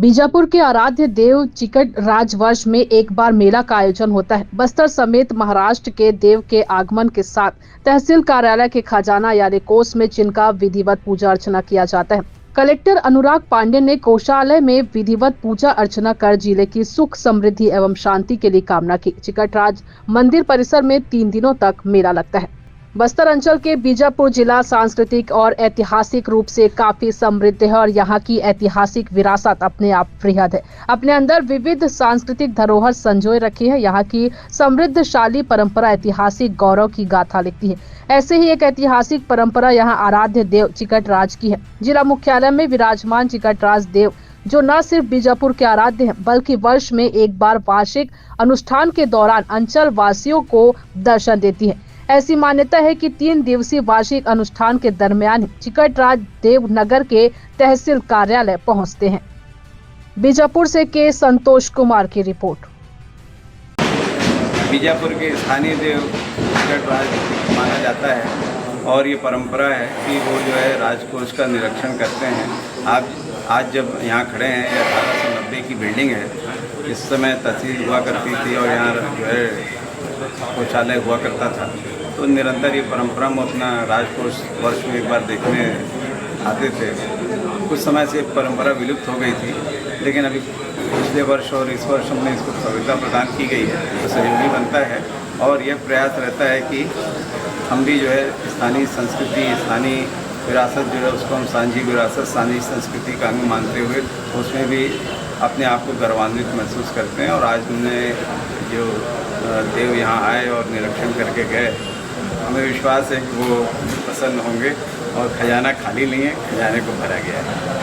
बीजापुर के आराध्य देव चिकट राजवंश में एक बार मेला का आयोजन होता है। बस्तर समेत महाराष्ट्र के देव के आगमन के साथ तहसील कार्यालय के खजाना यानी कोष में जिनका विधिवत पूजा अर्चना किया जाता है। कलेक्टर अनुराग पांडे ने कोषालय में विधिवत पूजा अर्चना कर जिले की सुख समृद्धि एवं शांति के लिए कामना की। चिकटराज मंदिर परिसर में 3 दिनों तक मेला लगता है। बस्तर अंचल के बीजापुर जिला सांस्कृतिक और ऐतिहासिक रूप से काफी समृद्ध है और यहाँ की ऐतिहासिक विरासत अपने आप वृहद है। अपने अंदर विविध सांस्कृतिक धरोहर संजोए रखी है। यहाँ की समृद्धशाली परंपरा ऐतिहासिक गौरव की गाथा लिखती है। ऐसे ही एक ऐतिहासिक परंपरा यहाँ आराध्य देव चिकटराज की है। जिला मुख्यालय में विराजमान चिकटराज देव जो न सिर्फ बीजापुर के आराध्य हैं बल्कि वर्ष में एक बार वार्षिक अनुष्ठान के दौरान अंचल वासियों को दर्शन देती है। ऐसी मान्यता है कि 3 दिवसीय वार्षिक अनुष्ठान के दरमियान चिकटराज देव नगर के तहसील कार्यालय पहुंचते हैं। बीजापुर से के संतोष कुमार की रिपोर्ट। बीजापुर के स्थानीय देव चिकटराज माना जाता है और ये परंपरा है कि वो जो है राजकोष का निरीक्षण करते हैं। आज जब यहाँ खड़े हैं, ये 1890 की बिल्डिंग है। इस समय तहसील हुआ करती थी और यहाँ जो है कोषालय हुआ करता था। तो निरंतर ये परंपरा में अपना राजकोष वर्ष में एक बार देखने आते थे। कुछ समय से परंपरा विलुप्त हो गई थी, लेकिन अभी पिछले वर्ष और इस वर्ष हमने इसको सभ्यता प्रदान की गई है। तो सहयोगी बनता है और यह प्रयास रहता है कि हम भी जो है स्थानीय संस्कृति, स्थानीय विरासत जो है उसको हम सांझी विरासत, सांझी संस्कृति का अंग मानते हुए उसमें भी अपने आप को गर्वान्वित महसूस करते हैं। और आज हमने जो देव यहाँ आए और निरीक्षण करके गए, हमें विश्वास है कि वो प्रसन्न होंगे और खजाना खाली नहीं है, खजाने को भरा गया है।